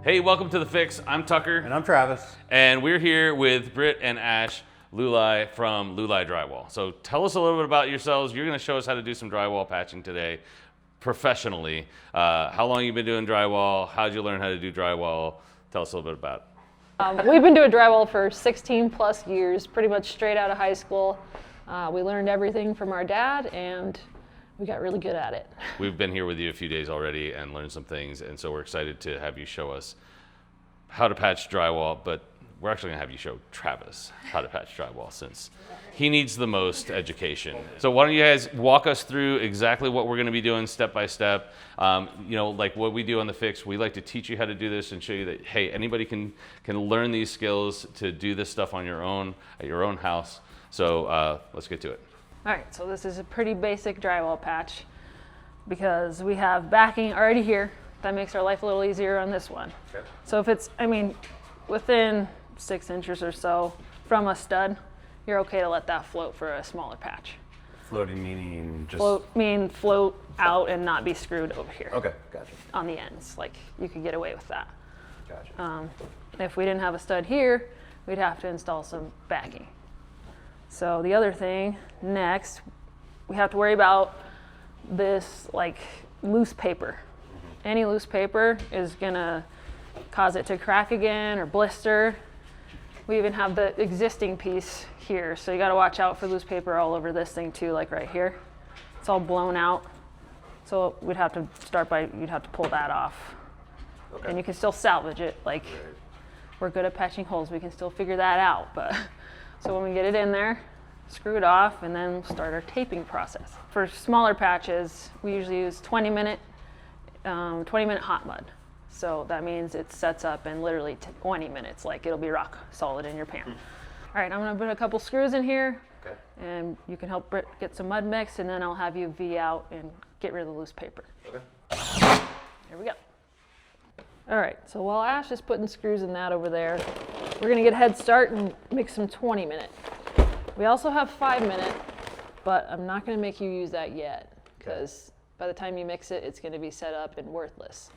Hey, welcome to The Fix. I'm Tucker. And I'm Travis. And we're here with Britt and Ash, Luly from Luly Drywall. So tell us a little bit about yourselves. You're going to show us how to do some drywall patching today professionally. How long you been doing drywall? How'd you learn how to do drywall? Tell us a little bit about it. We've been doing drywall for 16 plus years, pretty much straight out of high school. We learned everything from our dad and we got really good at it. We've been here with you a few days already and learned some things, and so we're excited to have you show us how to patch drywall, but we're actually gonna have you show Travis how to patch drywall since he needs the most education. So why don't you guys walk us through exactly what we're gonna be doing step by step. You know, like what we do on The Fix, we like to teach you how to do this and show you that, hey, anybody can learn these skills to do this stuff on your own, at your own house. So let's get to it. All right, so this is a pretty basic drywall patch because we have backing already here. That makes our life a little easier on this one. Okay. So if it's, within 6 inches or so from a stud, you're okay to let that float for a smaller patch. Floating meaning just... Float out and not be screwed over here. Okay, gotcha. On the ends, like you could get away with that. Gotcha. If we didn't have a stud here, we'd have to install some backing. So the other thing next, we have to worry about this like loose paper. Any loose paper is gonna cause it to crack again or blister. We even have the existing piece here, so you gotta watch out for loose paper all over this thing too, like right here. It's all blown out. So we'd have to start by, you'd have to pull that off. Okay. And you can still salvage it, like we're good at patching holes, we can still figure that out. But so when we get it in there, screw it off, and then we'll start our taping process. For smaller patches, we usually use 20-minute hot mud. So that means it sets up in literally 20 minutes, like it'll be rock solid in your pan. All right, I'm gonna put a couple screws in here, okay, and you can help Britt get some mud mix, and then I'll have you V out and get rid of the loose paper. Okay. Here we go. All right, so while Ash is putting screws in that over there, we're gonna get a head start and mix some 20-minute. We also have 5-minute, but I'm not gonna make you use that yet, because by the time you mix it, it's gonna be set up and worthless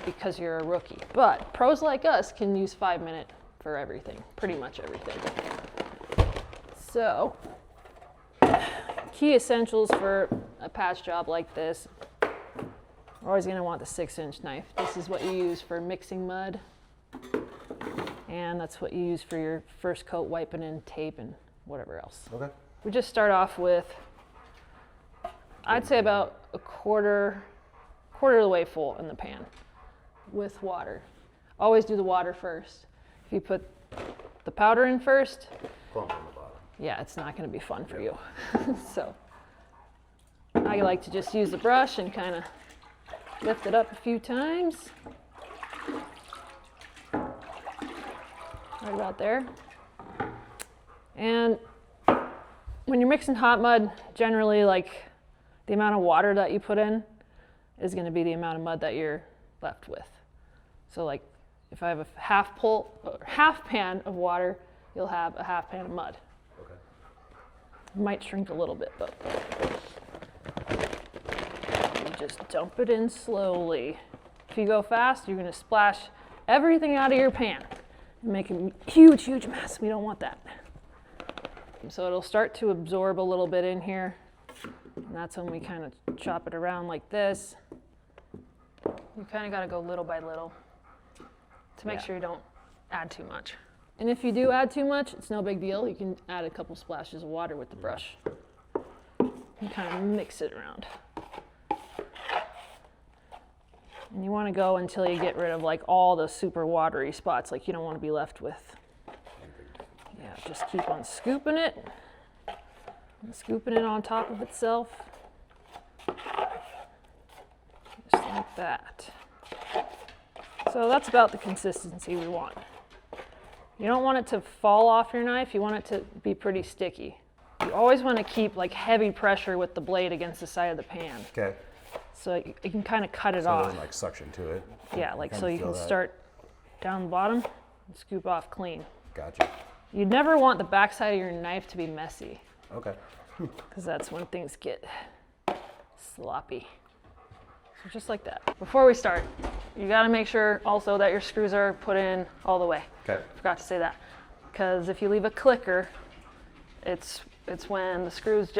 because you're a rookie. But pros like us can use 5-minute for everything, pretty much everything. So, key essentials for a patch job like this, we're always gonna want the 6-inch knife. This is what you use for mixing mud, and that's what you use for your first coat, wiping in tape and whatever else. Okay. We just start off with, I'd say about a quarter of the way full in the pan with water. Always do the water first. If you put the powder in first, Clump on the bottom. Yeah, it's not gonna be fun for you. So I like to just use the brush and kind of lift it up a few times. Right about there. And when you're mixing hot mud, generally like the amount of water that you put in is gonna be the amount of mud that you're left with. So like if I have a half pan of water, you'll have a half pan of mud. Okay. It might shrink a little bit, but you just dump it in slowly. If you go fast, you're gonna splash everything out of your pan and make a huge, huge mess. We don't want that. So it'll start to absorb a little bit in here. And that's when we kind of chop it around like this. You kind of got to go little by little to make sure you don't add too much. And if you do add too much, it's no big deal. You can add a couple splashes of water with the brush. You kind of mix it around. And you want to go until you get rid of like all the super watery spots, like you don't want to be left with. Yeah, just keep on scooping it. And scooping it on top of itself. Just like that. So that's about the consistency we want. You don't want it to fall off your knife, you want it to be pretty sticky. You always want to keep like heavy pressure with the blade against the side of the pan. Okay. So you can kind of cut it So off. it doesn't like suction to it. Yeah, like so you can start down the bottom and scoop off clean. Gotcha. You'd never want the backside of your knife to be messy. Okay. Because that's when things get sloppy. So just like that. Before we start, you got to make sure also that your screws are put in all the way. Okay. Forgot to say that. Because if you leave a clicker, it's when the screws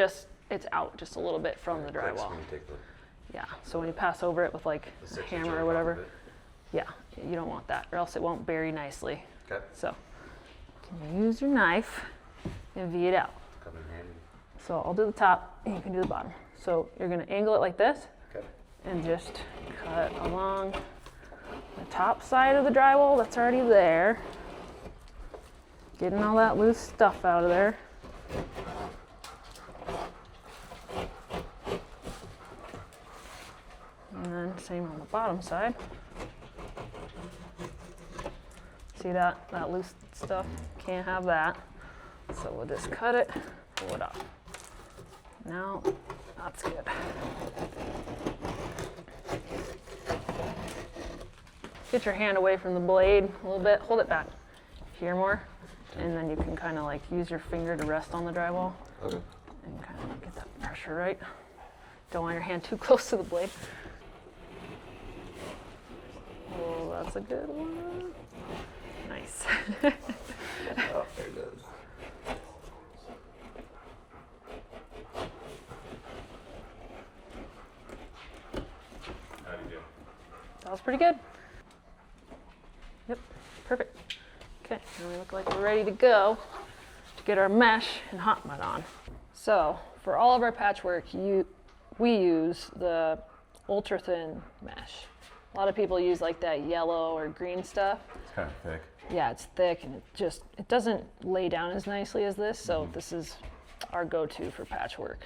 it's out just a little bit from the Clicks drywall. when you take the Yeah, so when you pass over it with like a 6-inch hammer on or top whatever, of it. yeah, you don't want that or else it won't bury nicely. Okay. So you can use your knife and V it out. Come in handy. So I'll do the top and you can do the bottom. So you're gonna angle it like this Okay. and just cut along the top side of the drywall that's already there. Getting all that loose stuff out of there. And then same on the bottom side. See that loose stuff? Can't have that. So we'll just cut it, pull it off. Now, that's good. Get your hand away from the blade a little bit, hold it back here more, and then you can kind of like use your finger to rest on the drywall Okay. and kind of get that pressure right. Don't want your hand too close to the blade. Oh, that's a good one. Nice. Oh, there it is. How do you do? That was pretty good. Yep, perfect. Okay, now we look like we're ready to go to get our mesh and hot mud on. So for all of our patchwork, we use the Ultrathin mesh. A lot of people use like that yellow or green stuff. It's kind of thick. Yeah, it's thick and it doesn't lay down as nicely as this, so this is our go-to for patchwork.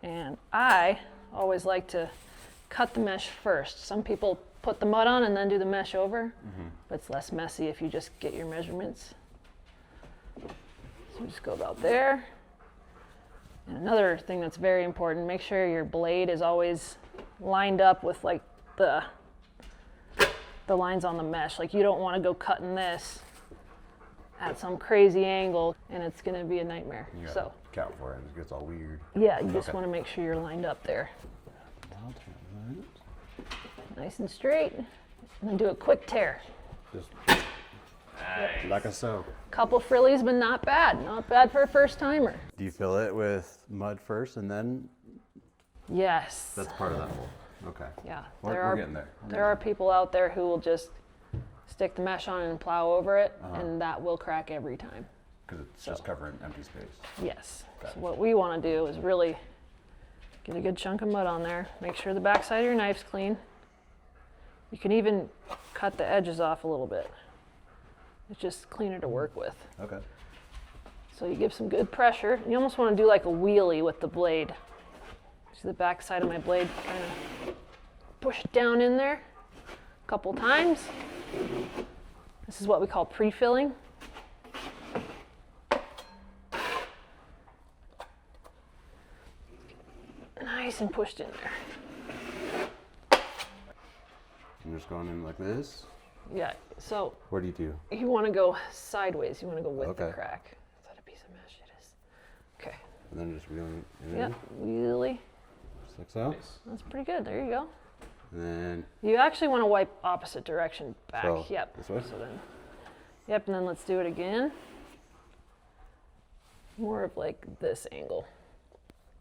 And I always like to cut the mesh first. Some people put the mud on and then do the mesh over, but it's less messy if you just get your measurements. So just go about there. And another thing that's very important, make sure your blade is always lined up with like the lines on the mesh. Like you don't want to go cutting this at some crazy angle and it's going to be a nightmare. You gotta So count for it. It gets all weird. yeah, you just Okay. want to make sure you're lined up there. Nice and straight. And then do a quick tear. Just like a so. Couple frillies, but not bad. Not bad for a first timer. Do you fill it with mud first and then? Yes. That's part of that hole. Okay. Yeah. We're getting there. There are people out there who will just stick the mesh on and plow over it, and that will crack every time. Because it's just covering empty space. Yes. Okay. So what we want to do is really get a good chunk of mud on there. Make sure the backside of your knife's clean. You can even cut the edges off a little bit. It's just cleaner to work with. Okay. So you give some good pressure. You almost want to do like a wheelie with the blade. See the back side of my blade, kind of push it down in there a couple times. This is what we call pre-filling. Nice and pushed in there. I'm just going in like this. Yeah, so What do you do? you want to go sideways. You want to go with the Okay. crack. Is that a piece of mesh? It is. Okay. And then just wheeling it Yep, in. wheelie. Just like so. That's pretty good. There you go. And then You actually want to wipe opposite direction back. So, Yep. this way? So then, yep, and then let's do it again. More of like this angle.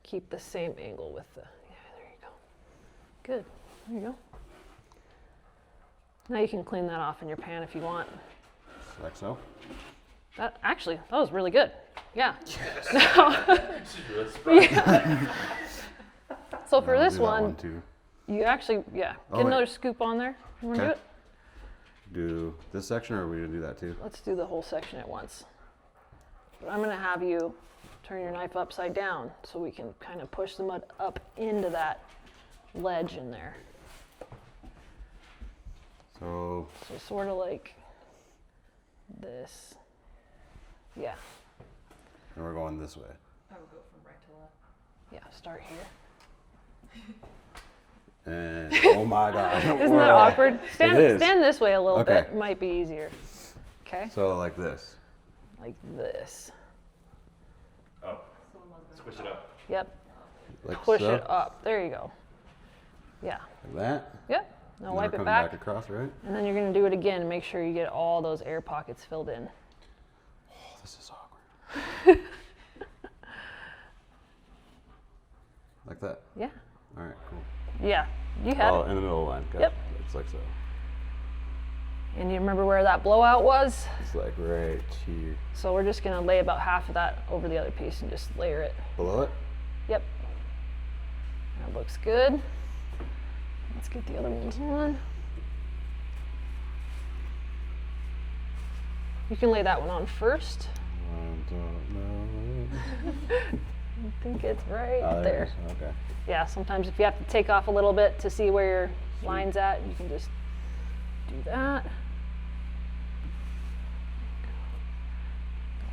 Keep the same angle with the, yeah, there you go. Good. There you go. Now you can clean that off in your pan if you want. just like so. That was really good. Yeah. So for I'll this do that one, too. you actually, yeah, Oh, get wait. another scoop on there. You want to Okay. do it? Do this section, or are we gonna do that too? Let's do the whole section at once. But I'm going to have you turn your knife upside down so we can kind of push the mud up into that ledge in there. So So sort of like this. Yeah. and we're going this way. I would go from right to left. Yeah, start here. And oh my God. Isn't that awkward? Stand is. this way a little Okay. bit. Might be easier. Okay? So like this. Like this. Oh, squish it up. Yep. Like Push so. it up. There you go. Yeah. Like that. Yep. Now And wipe we're it coming back, back across, right? and then you're gonna do it again and make sure you get all those air pockets filled in. Oh, this is awkward. Like that? Yeah. All right, cool. Yeah, you had Oh, it. in the middle line. Got Yep. it. It's like so. And you remember where that blowout was? It's like right here. So we're just gonna lay about half of that over the other piece and just layer it. Below it? Yep. That looks good. Let's get the other ones on. You can lay that one on first. I don't know. I think it's right Oh, there. it is. Okay. Yeah, sometimes if you have to take off a little bit to see where your line's at, you can just do that.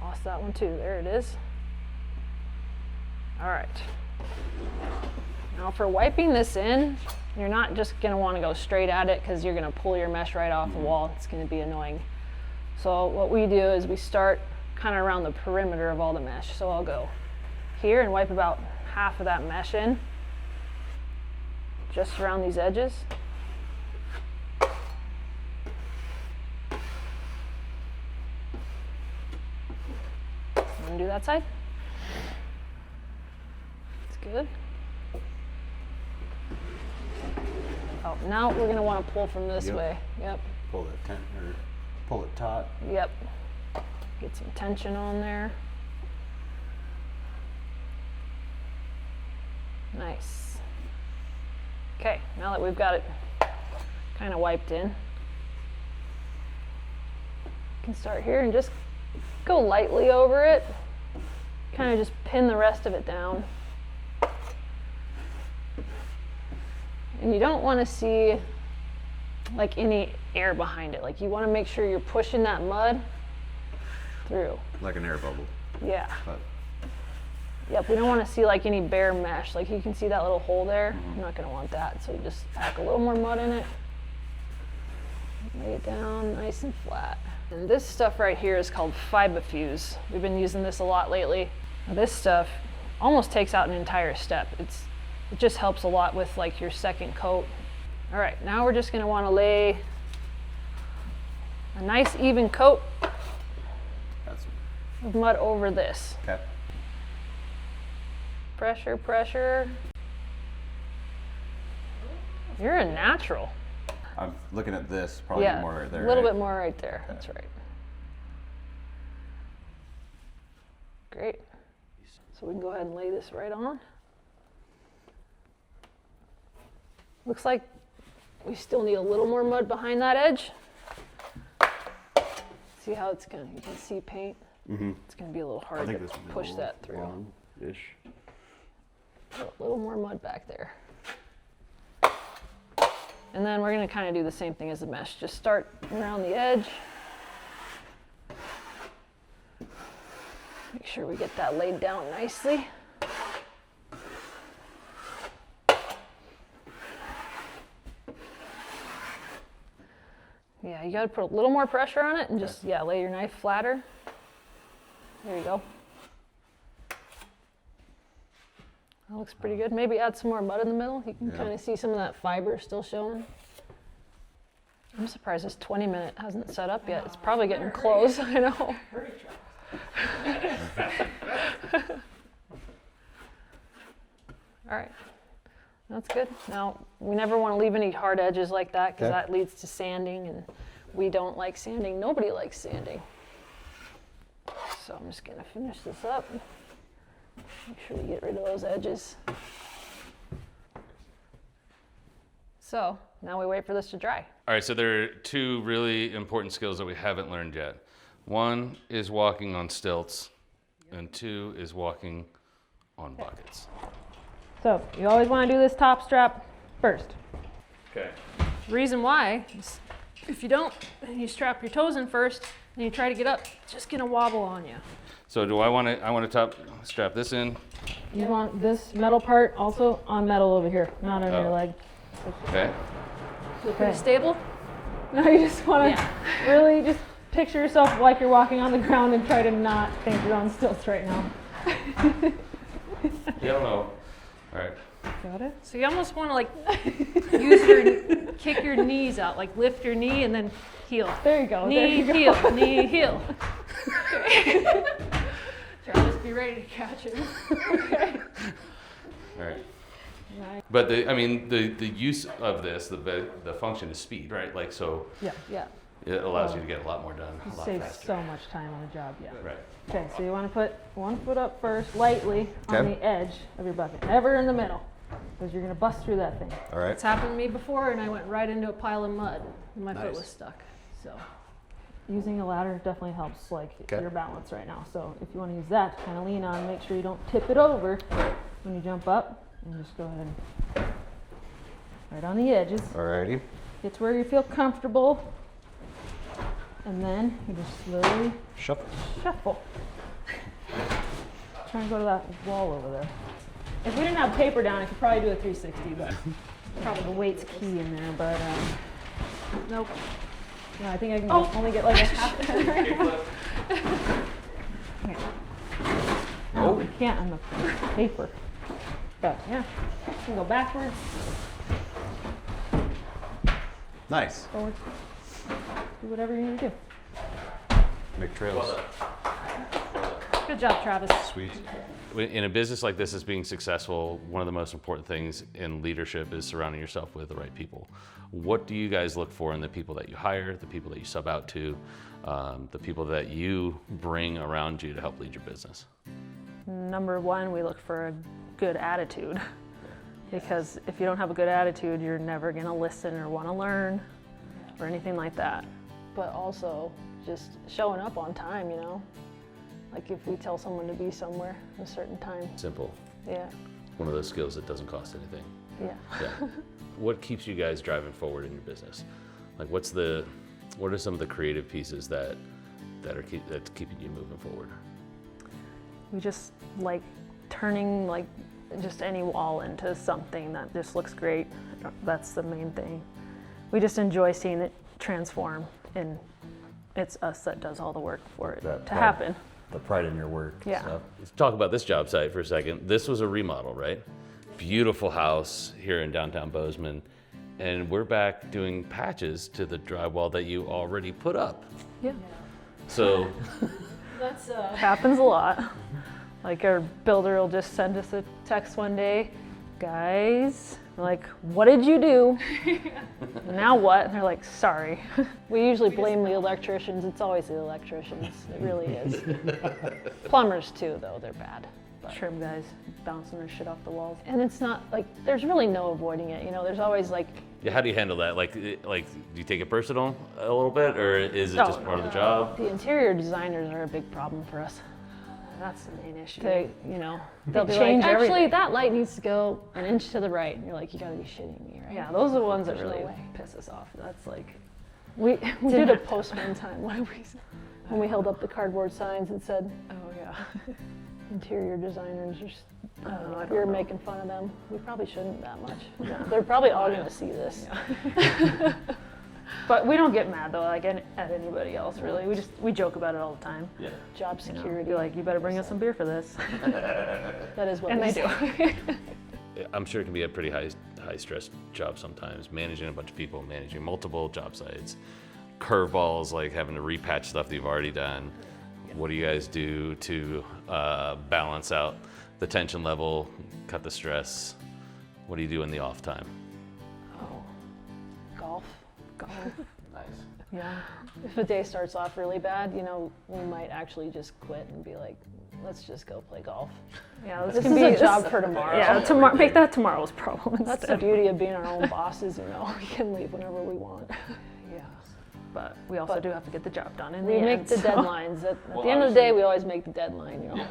Lost that one too. There it is. All right. Now for wiping this in, you're not just going to want to go straight at it because you're going to pull your mesh right off the wall. It's going to be annoying. So what we do is we start kind of around the perimeter of all the mesh. So I'll go here and wipe about half of that mesh in, just around these edges. And do that side. It's good. Oh, now we're gonna want to pull from this Yep. way. Yep. Pull it tent or pull it taut. Yep. Get some tension on there. Nice. Okay, now that we've got it kind of wiped in, you can start here and just go lightly over it. Kind of just pin the rest of it down. And you don't want to see like any air behind it. Like you want to make sure you're pushing that mud through. Like an air bubble. Yeah. But Yep, we don't want to see like any bare mesh. Like you can see that little hole there. I'm not going to want that. So you just pack a little more mud in it. Lay it down nice and flat. And this stuff right here is called FiberFuze. We've been using this a lot lately. Now, this stuff almost takes out an entire step. It just helps a lot with like your second coat. All right, now we're just going to want to lay a nice even coat that's of mud over this. okay. Pressure, pressure. You're a natural. I'm looking at this, probably Yeah, more right there. a little right? bit more right there. Okay. That's right. Great. So we can go ahead and lay this right on. Looks like we still need a little more mud behind that edge. See how it's gonna, you can see paint. Mm-hmm. It's gonna be a little I hard think to this would be push that through. long-ish. A little more mud back there. And then we're gonna kind of do the same thing as the mesh. Just start around the edge. Make sure we get that laid down nicely. Yeah, you gotta put a little more pressure on it and just, yeah, lay your knife flatter. There you go. That looks pretty good. Maybe add some more mud in the middle. You can Yeah. kind of see some of that fiber still showing. I'm surprised this 20-minute hasn't set up yet. It's probably getting close, I know. All right, that's good. Now, we never want to leave any hard edges like that because Okay. that leads to sanding, and we don't like sanding. Nobody likes sanding. So I'm just gonna finish this up. Make sure we get rid of those edges. So now we wait for this to dry. All right, so there are two really important skills that we haven't learned yet. One is walking on stilts, and two is walking on buckets. So you always want to do this top strap first. Okay. Reason why is if you don't, and you strap your toes in first, and you try to get up, it's just gonna wobble on you. So do I want to top strap this in? You want this metal part also on metal over here, not on your Oh. leg. Okay. Feel pretty stable? No, you just want to really just picture yourself like you're walking on the ground and try to not think you're on stilts right now. Yeah, I don't know. All right. Got it? So you almost want to like kick your knees out, like lift your knee and then heel. There you go. Knee, heel, knee, heel. Travis, be ready to catch him. All right. But the use of this, the function is speed, right? Like, so Yeah. it allows you to get a lot more done a lot Save faster. so much time on the job, yeah. Right. Okay, so you want to put one foot up first, lightly on Okay. the edge of your bucket, never in the middle, because you're going to bust through that thing. All right. It's happened to me before, and I went right into a pile of mud, and my foot Nice. was stuck. So Using a ladder definitely helps like Okay. your balance right now. So if you want to use that to kind of lean on, make sure you don't tip it over when you jump up, and just go ahead and right on the edges. Alrighty. Get to where you feel comfortable, and then you just slowly Shuffle. shuffle. Trying to go to that wall over there. If we didn't have paper down, I could probably do a 360, but probably the weight's key in there. But nope. No, I think I can only get like a half. No, we can't on the paper. But yeah, you can go backwards, Nice. forward, do whatever you need to do. Make trails. good job, Travis. Sweet. In a business like this, as being successful, one of the most important things in leadership is surrounding yourself with the right people. What do you guys look for in the people that you hire, the people that you sub out to, the people that you bring around you to help lead your business? Number one, we look for a good attitude. Because if you don't have a good attitude, you're never gonna listen or wanna learn or anything like that. But also just showing up on time, you know? Like if we tell someone to be somewhere a certain time. Simple. Yeah, One of those skills that doesn't cost anything. yeah. Yeah. What keeps you guys driving forward in your business? Like, what are some of the creative pieces that's keeping you moving forward? We just like turning like just any wall into something that just looks great. That's the main thing. We just enjoy seeing it transform, and it's us that does all the work for it That to pride. happen. The pride in your work. Yeah. Stuff. Let's talk about this job site for a second. This was a remodel, right? Beautiful house here in downtown Bozeman. And we're back doing patches to the drywall that you already put up. Yeah. So, That's Happens a lot. Like our builder will just send us a text one day, guys, like, what did you do? Now what? And they're like, sorry. we usually blame the electricians. It's always the electricians. It really is. Plumbers too, though, they're bad. But. Trim guys bouncing their shit off the walls. And it's not like there's really no avoiding it. You know, there's always like yeah, how do you handle that? Like, do you take it personal a little bit, or is it just part of the job? the interior designers are a big problem for us. That's the main issue. They, you know, they'll be change like, actually, everything. that light needs to go an inch to the right. And you're like, you gotta be shitting me, right? Yeah, those are the ones that There's no really way. piss us off. That's like, We did a post one time when we held up the cardboard signs and said, oh yeah. interior designers, just, I don't we were know. making fun of them. We probably shouldn't that much. They're probably all gonna see this. But we don't get mad though, like at anybody else really. We joke about it all the time. Yeah. Job You know, security. be like, you better bring us some beer for this. That is what And we they say. do. I'm sure it can be a pretty high stress job sometimes, managing a bunch of people, managing multiple job sites, curveballs like having to repatch stuff that you've already done. What do you guys do to balance out the tension level, cut the stress? What do you do in the off time? Oh, golf. Golf. Nice. Yeah. If a day starts off really bad, you know, we might actually just quit and be like, let's just go play golf. Yeah, This is a job for tomorrow. Yeah, tomorrow. Make that tomorrow's problem That's the instead. beauty of being our own bosses, you know. We can leave whenever we want. Yeah. But we also do have to get the job done in We the make end. the so- deadlines. At Well, the end of the day, obviously- we always make the deadline, you know.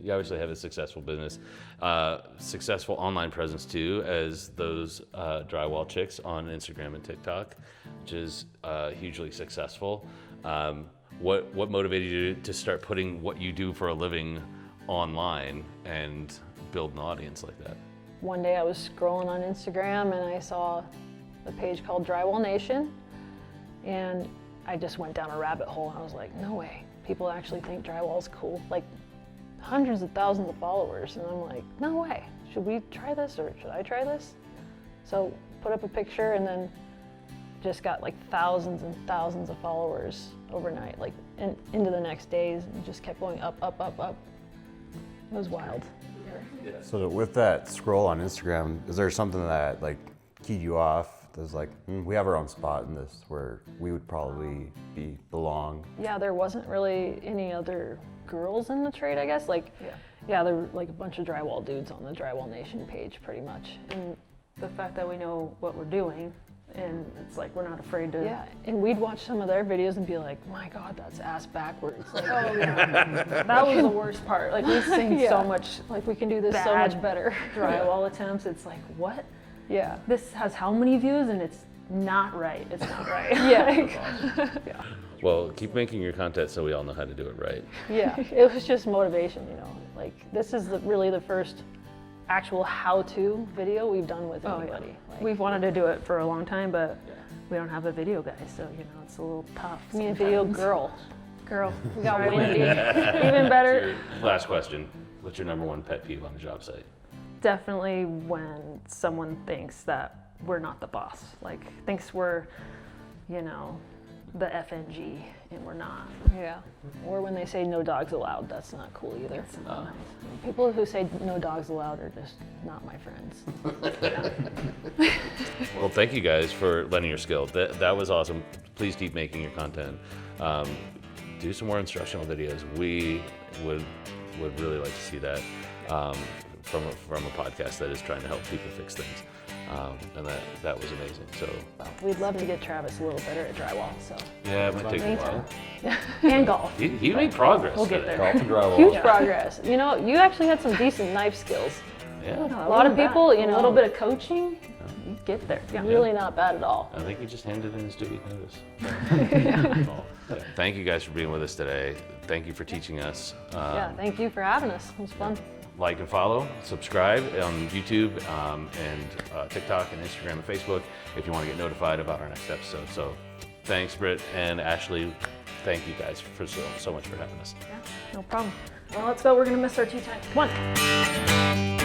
You obviously have a successful business, successful online presence too, as those Drywall Chicks on Instagram and TikTok, which is hugely successful. What motivated you to start putting what you do for a living online and build an audience like that? One day I was scrolling on Instagram and I saw a page called Drywall Nation, and I just went down a rabbit hole and I was like, no way, people actually think drywall's cool. Like hundreds of thousands of followers, and I'm like, no way. should we try this or should I try this? So put up a picture and then just got like thousands and thousands of followers overnight, like into the next days, and just kept going up, up, up, up. It was wild. So with that scroll on Instagram, is there something that like keyed you off? There's like, we have our own spot in this where we would probably belong. Yeah, there wasn't really any other girls in the trade, I guess. Like, yeah, there were like a bunch of drywall dudes on the Drywall Nation page, pretty much. And The fact that we know what we're doing, and it's like we're not afraid to. yeah, and we'd watch some of their videos and be like, my God, that's ass backwards. Like, Oh yeah, that was the worst part. Like we've seen Yeah. so much like we can do this so much bad better. drywall attempts. It's like, what? Yeah. This has how many views, and it's not right. It's not right. Yeah. Well, keep making your content so we all know how to do it right. Yeah, it was just motivation, you know. Like, this is really the first actual how-to video we've done with anybody. Like, We've wanted to do it for a long time, but we don't have a video guy, so you know it's a little tough. me and video sometimes. girl. We got Sorry, windy. Lindy. Even better. Last question. What's your number one pet peeve on the job site? Definitely when someone thinks that we're not the boss, like thinks we're, you know, the FNG, and we're not. Yeah. Or when they say no dogs allowed, that's not cool either. It's not nice. People who say no dogs allowed are just not my friends. Well, thank you guys for lending your skill. That was awesome. Please keep making your content. Do some more instructional videos. We would really like to see that from a podcast that is trying to help people fix things. And that was amazing. So We'd love to get Travis a little better at drywall, so. yeah, it might take a while. And golf. He made progress. We'll get today. there. Golf and drywall. Huge progress. You know, you actually had some decent knife skills. Yeah, A lot of people, you a know, little bit of coaching, you get there. Yeah. really not bad at all. I think he just handed in his 2-week notice. Thank you guys for being with us today. Thank you for teaching us. Yeah, thank you for having us. It was fun. Like and follow, subscribe on YouTube and TikTok and Instagram and Facebook if you want to get notified about our next episode. So thanks, Britt and Ashley. Thank you guys for so much for having us. No problem. Well, let's go. We're gonna miss our tea time. Come on.